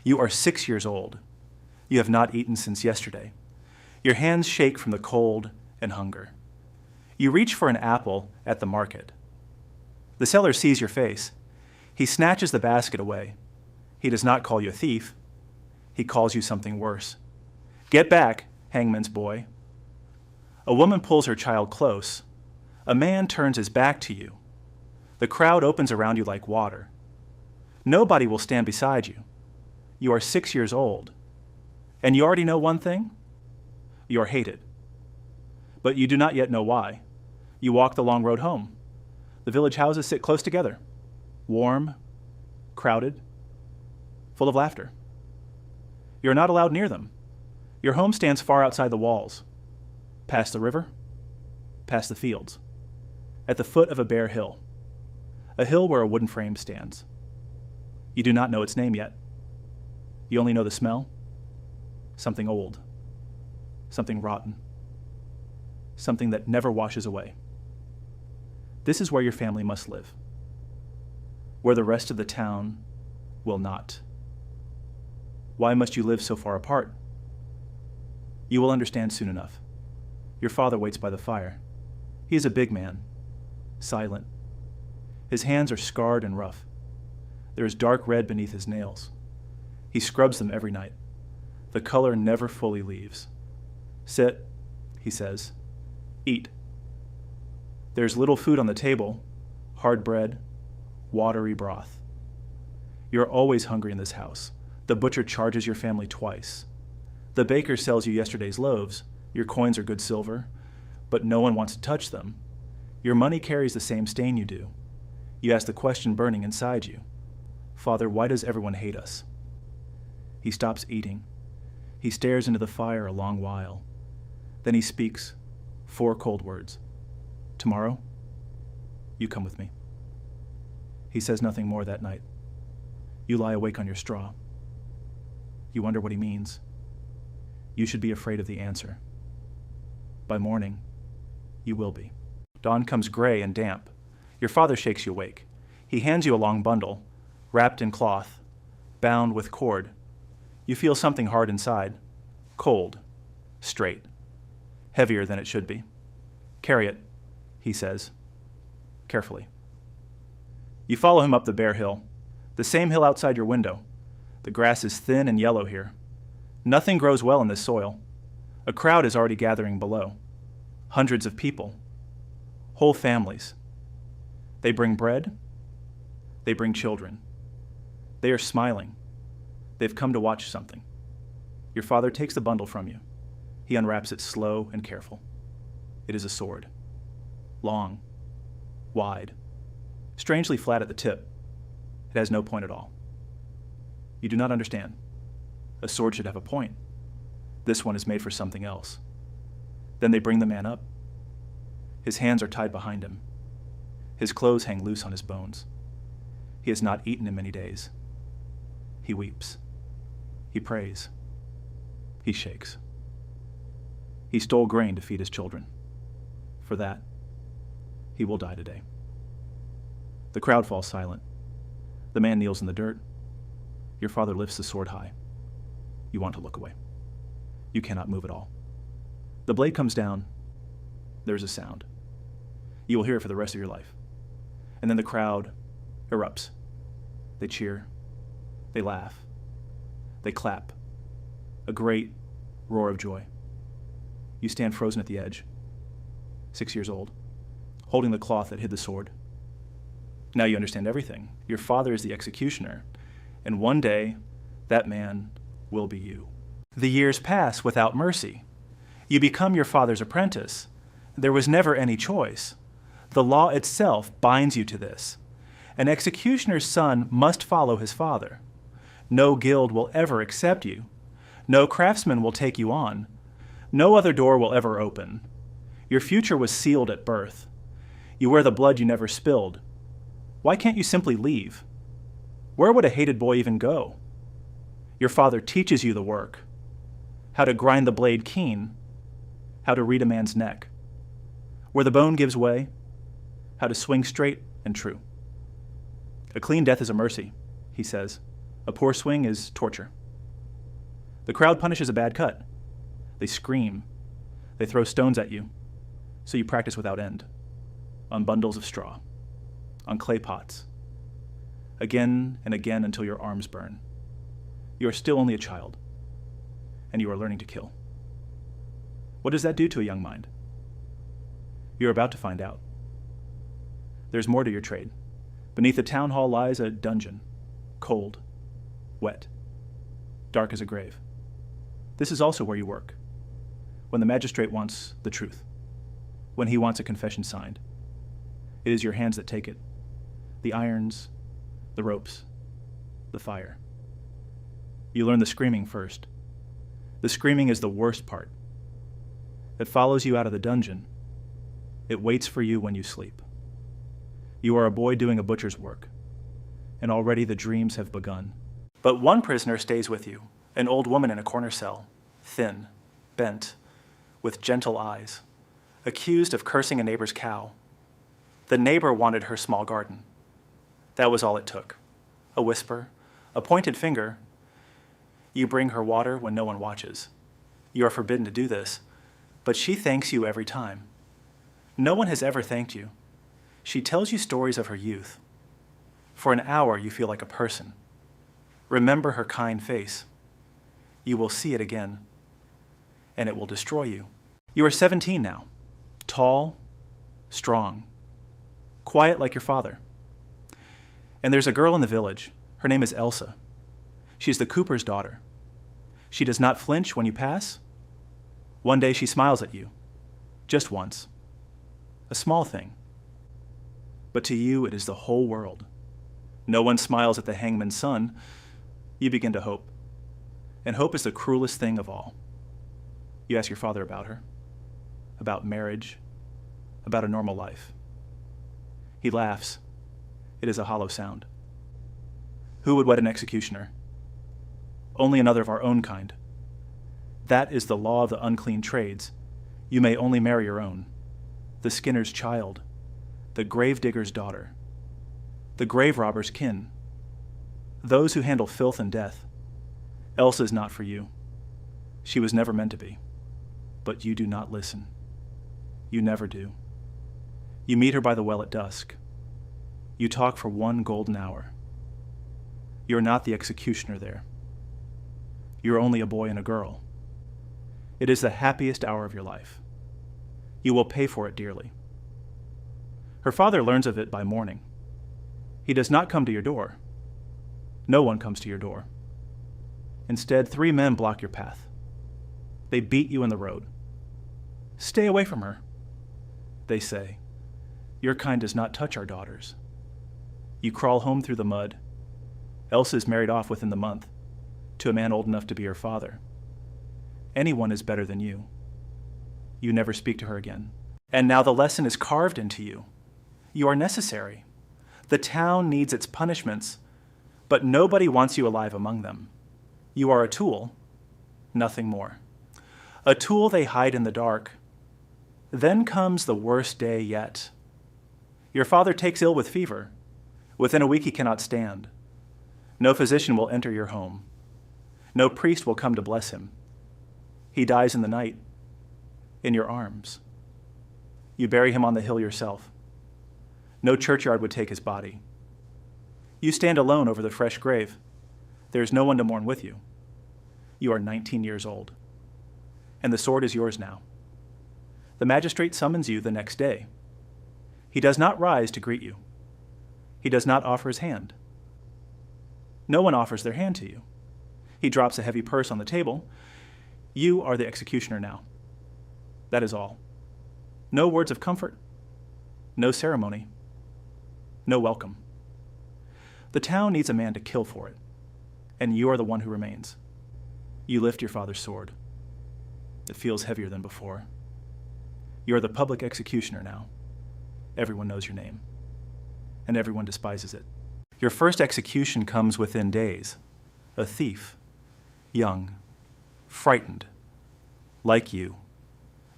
You are 6 years old. You have not eaten since yesterday. Your hands shake from the cold and hunger. You reach for an apple at the market. The seller sees your face. He snatches the basket away. He does not call you a thief. He calls you something worse. Get back, hangman's boy. A woman pulls her child close. A man turns his back to you. The crowd opens around you like water. Nobody will stand beside you. You are 6 years old. And you already know one thing? You are hated. But you do not yet know why. You walk the long road home. The village houses sit close together, warm, crowded, full of laughter. You are not allowed near them. Your home stands far outside the walls, past the river, past the fields, at the foot of a bare hill, a hill where a wooden frame stands. You do not know its name yet. You only know the smell, something old, something rotten, something that never washes away. This is where your family must live, where the rest of the town will not. Why must you live so far apart? You will understand soon enough. Your father waits by the fire. He is a big man, silent. His hands are scarred and rough. There is dark red beneath his nails. He scrubs them every night. The color never fully leaves. Sit, he says. Eat. There's little food on the table, hard bread, watery broth. You're always hungry in this house. The butcher charges your family twice. The baker sells you yesterday's loaves. Your coins are good silver, but no one wants to touch them. Your money carries the same stain you do. You ask the question burning inside you. Father, why does everyone hate us? He stops eating. He stares into the fire a long while. Then he speaks 4 cold words. Tomorrow, you come with me. He says nothing more that night. You lie awake on your straw. You wonder what he means. You should be afraid of the answer. By morning, you will be. Dawn comes gray and damp. Your father shakes you awake. He hands you a long bundle, wrapped in cloth, bound with cord. You feel something hard inside, cold, straight, heavier than it should be. Carry it, he says, carefully. You follow him up the bare hill, the same hill outside your window. The grass is thin and yellow here. Nothing grows well in this soil. A crowd is already gathering below. Hundreds of people, whole families. They bring bread. They bring children. They are smiling. They've come to watch something. Your father takes the bundle from you. He unwraps it slow and careful. It is a sword. Long, wide, strangely flat at the tip. It has no point at all. You do not understand. A sword should have a point. This one is made for something else. Then they bring the man up. His hands are tied behind him. His clothes hang loose on his bones. He has not eaten in many days. He weeps. He prays. He shakes. He stole grain to feed his children. For that, he will die today. The crowd falls silent. The man kneels in the dirt. Your father lifts the sword high. You want to look away. You cannot move at all. The blade comes down. There's a sound. You will hear it for the rest of your life. And then the crowd erupts. They cheer. They laugh. They clap. A great roar of joy. You stand frozen at the edge, 6 years old, holding the cloth that hid the sword. Now you understand everything. Your father is the executioner, and one day, that man will be you. The years pass without mercy. You become your father's apprentice. There was never any choice. The law itself binds you to this. An executioner's son must follow his father. No guild will ever accept you. No craftsman will take you on. No other door will ever open. Your future was sealed at birth. You wear the blood you never spilled. Why can't you simply leave? Where would a hated boy even go? Your father teaches you the work. How to grind the blade keen. How to read a man's neck. Where the bone gives way. How to swing straight and true. A clean death is a mercy, he says. A poor swing is torture. The crowd punishes a bad cut. They scream. They throw stones at you. So you practice without end. On bundles of straw. On clay pots. Again and again until your arms burn. You are still only a child. And you are learning to kill. What does that do to a young mind? You're about to find out. There's more to your trade. Beneath the town hall lies a dungeon. Cold. Wet. Dark as a grave. This is also where you work. When the magistrate wants the truth. When he wants a confession signed. It is your hands that take it. The irons, the ropes, the fire. You learn the screaming first. The screaming is the worst part. It follows you out of the dungeon. It waits for you when you sleep. You are a boy doing a butcher's work, and already the dreams have begun. But one prisoner stays with you, an old woman in a corner cell, thin, bent, with gentle eyes, accused of cursing a neighbor's cow. The neighbor wanted her small garden. That was all it took. A whisper, a pointed finger. You bring her water when no one watches. You are forbidden to do this, but she thanks you every time. No one has ever thanked you. She tells you stories of her youth. For an hour, you feel like a person. Remember her kind face. You will see it again, and it will destroy you. You are 17 now, tall, strong, quiet like your father. And there's a girl in the village. Her name is Elsa. She's the cooper's daughter. She does not flinch when you pass. One day she smiles at you, just once. A small thing. But to you, it is the whole world. No one smiles at the hangman's son. You begin to hope. And hope is the cruelest thing of all. You ask your father about her, about marriage, about a normal life. He laughs. It is a hollow sound. Who would wed an executioner? Only another of our own kind. That is the law of the unclean trades. You may only marry your own. The skinner's child, the gravedigger's daughter, the grave robber's kin, those who handle filth and death. Elsa is not for you. She was never meant to be. But you do not listen. You never do. You meet her by the well at dusk. You talk for 1 golden hour. You're not the executioner there. You're only a boy and a girl. It is the happiest hour of your life. You will pay for it dearly. Her father learns of it by morning. He does not come to your door. No one comes to your door. Instead, 3 men block your path. They beat you in the road. Stay away from her, they say. Your kind does not touch our daughters. You crawl home through the mud. Elsa is married off within the month to a man old enough to be her father. Anyone is better than you. You never speak to her again. And now the lesson is carved into you. You are necessary. The town needs its punishments, but nobody wants you alive among them. You are a tool, nothing more. A tool they hide in the dark. Then comes the worst day yet. Your father takes ill with fever. Within a week he cannot stand. No physician will enter your home. No priest will come to bless him. He dies in the night, in your arms. You bury him on the hill yourself. No churchyard would take his body. You stand alone over the fresh grave. There is no one to mourn with you. You are 19 years old. And the sword is yours now. The magistrate summons you the next day. He does not rise to greet you. He does not offer his hand. No one offers their hand to you. He drops a heavy purse on the table. You are the executioner now. That is all. No words of comfort. No ceremony. No welcome. The town needs a man to kill for it, and you are the one who remains. You lift your father's sword. It feels heavier than before. You are the public executioner now. Everyone knows your name, and everyone despises it. Your first execution comes within days. A thief, young, frightened, like you.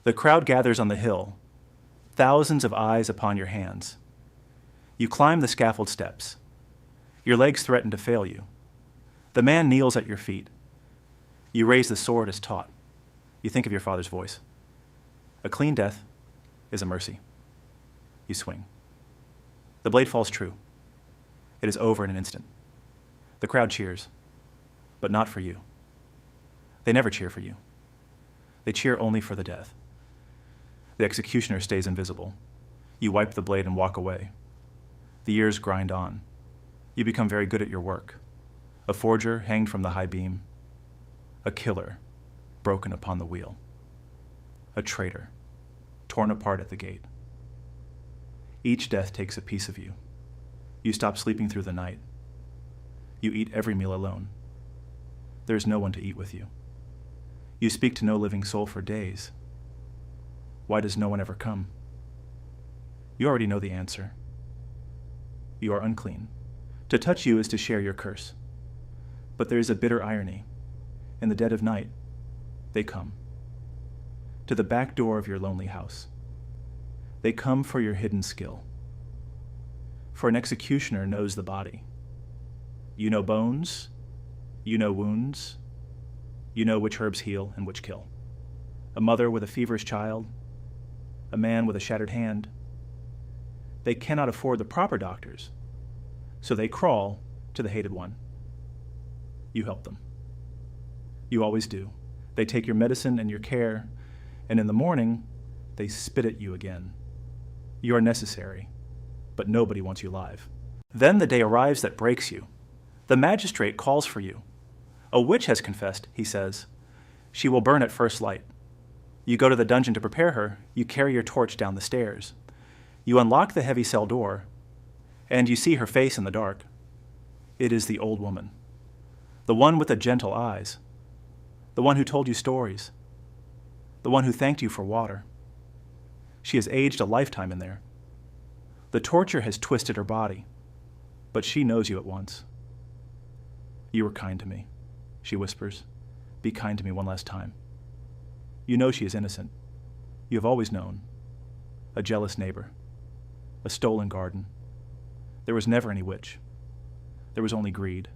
The crowd gathers on the hill, thousands of eyes upon your hands. You climb the scaffold steps. Your legs threaten to fail you. The man kneels at your feet. You raise the sword as taught. You think of your father's voice. A clean death is a mercy. You swing. The blade falls true. It is over in an instant. The crowd cheers, but not for you. They never cheer for you. They cheer only for the death. The executioner stays invisible. You wipe the blade and walk away. The years grind on. You become very good at your work. A forger hanged from the high beam. A killer broken upon the wheel. A traitor torn apart at the gate. Each death takes a piece of you. You stop sleeping through the night. You eat every meal alone. There is no one to eat with you. You speak to no living soul for days. Why does no one ever come? You already know the answer. You are unclean. To touch you is to share your curse. But there is a bitter irony. In the dead of night, they come. To the back door of your lonely house. They come for your hidden skill. For an executioner knows the body. You know bones. You know wounds. You know which herbs heal and which kill. A mother with a feverish child. A man with a shattered hand. They cannot afford the proper doctors, so they crawl to the hated one. You help them. You always do. They take your medicine and your care, and in the morning, they spit at you again. You are necessary, but nobody wants you alive. Then the day arrives that breaks you. The magistrate calls for you. A witch has confessed, he says. She will burn at first light. You go to the dungeon to prepare her. You carry your torch down the stairs. You unlock the heavy cell door, and you see her face in the dark. It is the old woman, the one with the gentle eyes, the one who told you stories, the one who thanked you for water. She has aged a lifetime in there. The torture has twisted her body, but she knows you at once. You were kind to me, she whispers. Be kind to me one last time. You know she is innocent. You have always known. A jealous neighbor. A stolen garden. There was never any witch. There was only greed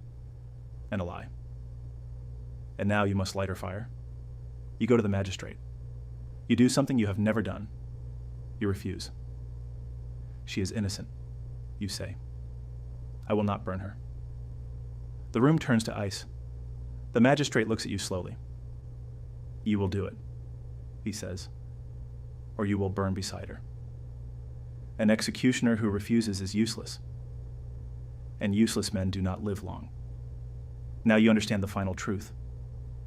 and a lie. And now you must light her fire. You go to the magistrate. You do something you have never done. You refuse. She is innocent, you say. I will not burn her. The room turns to ice. The magistrate looks at you slowly. You will do it, he says, or you will burn beside her. An executioner who refuses is useless, and useless men do not live long. Now you understand the final truth.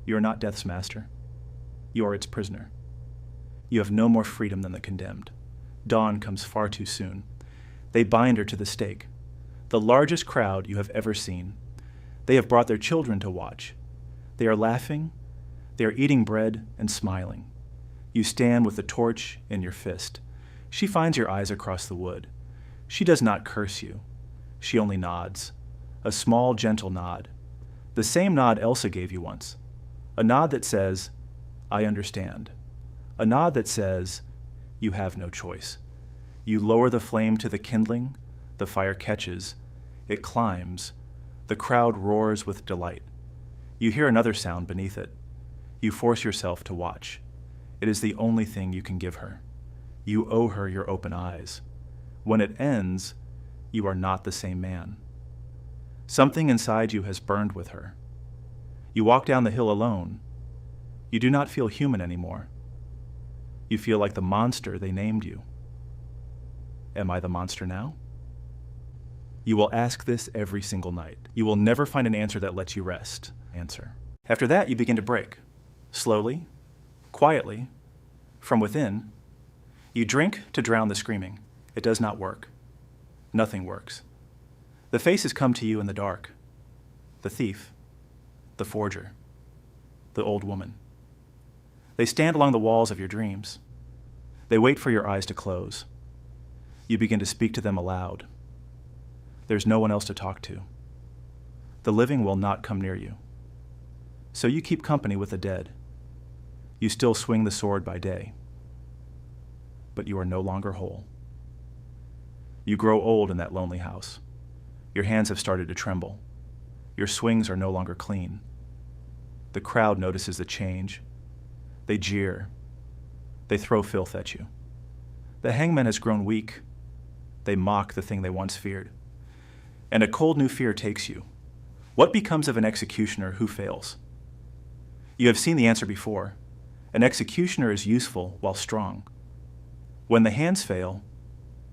You are not death's master. You are its prisoner. You have no more freedom than the condemned. Dawn comes far too soon. They bind her to the stake, the largest crowd you have ever seen. They have brought their children to watch. They are laughing. They are eating bread and smiling. You stand with the torch in your fist. She finds your eyes across the wood. She does not curse you. She only nods. A small, gentle nod. The same nod Elsa gave you once. A nod that says, I understand. A nod that says, you have no choice. You lower the flame to the kindling. The fire catches. It climbs. The crowd roars with delight. You hear another sound beneath it. You force yourself to watch. It is the only thing you can give her. You owe her your open eyes. When it ends, you are not the same man. Something inside you has burned with her. You walk down the hill alone. You do not feel human anymore. You feel like the monster they named you. Am I the monster now? You will ask this every single night. You will never find an answer that lets you rest. Answer. After that, you begin to break. Slowly, quietly, from within. You drink to drown the screaming. It does not work. Nothing works. The faces come to you in the dark. The thief, the forger, the old woman. They stand along the walls of your dreams. They wait for your eyes to close. You begin to speak to them aloud. There's no one else to talk to. The living will not come near you. So you keep company with the dead. You still swing the sword by day. But you are no longer whole. You grow old in that lonely house. Your hands have started to tremble. Your swings are no longer clean. The crowd notices the change. They jeer. They throw filth at you. The hangman has grown weak. They mock the thing they once feared. And a cold new fear takes you. What becomes of an executioner who fails? You have seen the answer before. An executioner is useful while strong. When the hands fail,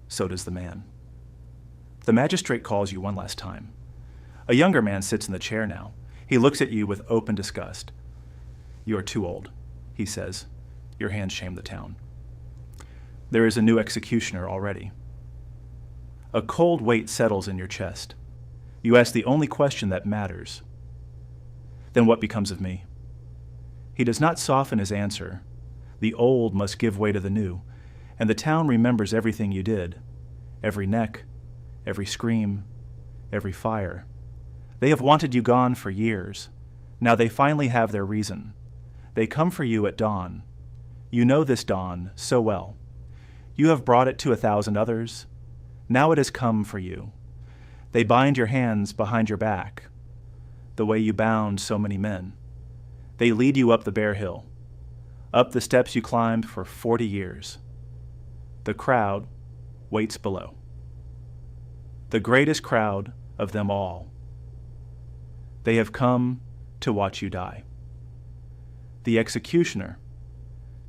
so does the man. The magistrate calls you one last time. A younger man sits in the chair now. He looks at you with open disgust. You are too old, he says. Your hands shame the town. There is a new executioner already. A cold weight settles in your chest. You ask the only question that matters. Then what becomes of me? He does not soften his answer. The old must give way to the new, and the town remembers everything you did, every neck, every scream, every fire. They have wanted you gone for years. Now they finally have their reason. They come for you at dawn. You know this dawn so well. You have brought it to 1,000 others. Now it has come for you. They bind your hands behind your back, the way you bound so many men. They lead you up the bare hill, up the steps you climbed for 40 years. The crowd waits below. The greatest crowd of them all. They have come to watch you die. The executioner,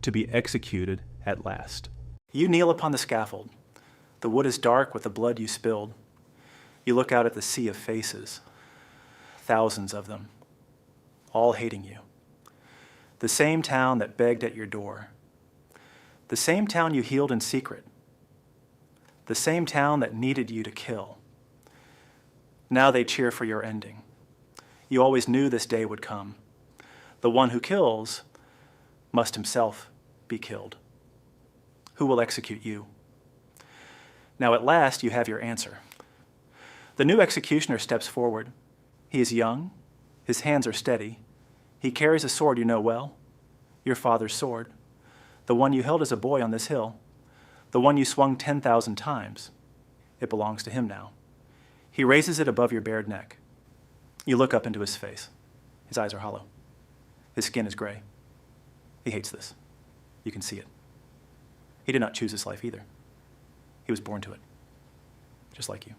to be executed at last. You kneel upon the scaffold. The wood is dark with the blood you spilled. You look out at the sea of faces, thousands of them, all hating you. The same town that begged at your door. The same town you healed in secret. The same town that needed you to kill. Now they cheer for your ending. You always knew this day would come. The one who kills must himself be killed. Who will execute you? Now at last you have your answer. The new executioner steps forward. He is young. His hands are steady. He carries a sword you know well, your father's sword, the one you held as a boy on this hill, the one you swung 10,000 times. It belongs to him now. He raises it above your bared neck. You look up into his face. His eyes are hollow. His skin is gray. He hates this. You can see it. He did not choose this life either. He was born to it, just like you.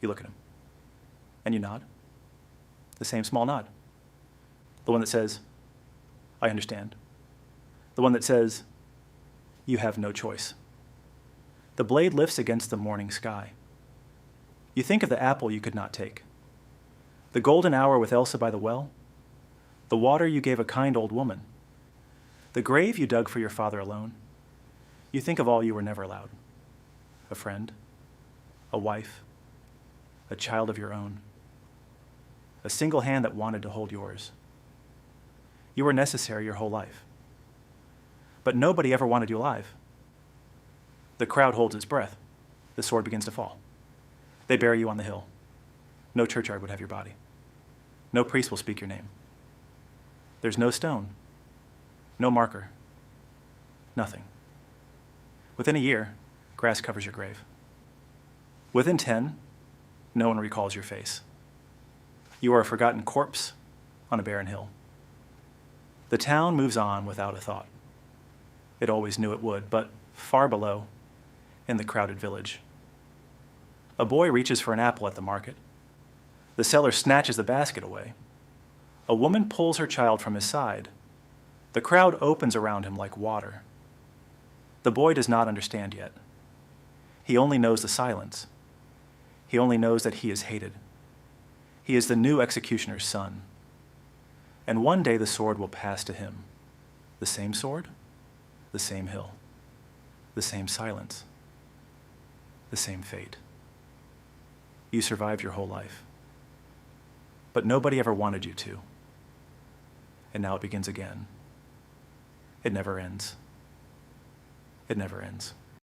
You look at him, and you nod. The same small nod. The one that says, I understand. The one that says, you have no choice. The blade lifts against the morning sky. You think of the apple you could not take, the golden hour with Elsa by the well, the water you gave a kind old woman, the grave you dug for your father alone. You think of all you were never allowed. A friend, a wife, a child of your own, a single hand that wanted to hold yours. You were necessary your whole life. But nobody ever wanted you alive. The crowd holds its breath. The sword begins to fall. They bury you on the hill. No churchyard would have your body. No priest will speak your name. There's no stone, no marker, nothing. Within a year, grass covers your grave. Within 10, no one recalls your face. You are a forgotten corpse on a barren hill. The town moves on without a thought. It always knew it would, but far below, in the crowded village, a boy reaches for an apple at the market. The seller snatches the basket away. A woman pulls her child from his side. The crowd opens around him like water. The boy does not understand yet. He only knows the silence. He only knows that he is hated. He is the new executioner's son. And one day the sword will pass to him. The same sword, the same hill, the same silence, the same fate. You survived your whole life. But nobody ever wanted you to. And now it begins again. It never ends. It never ends.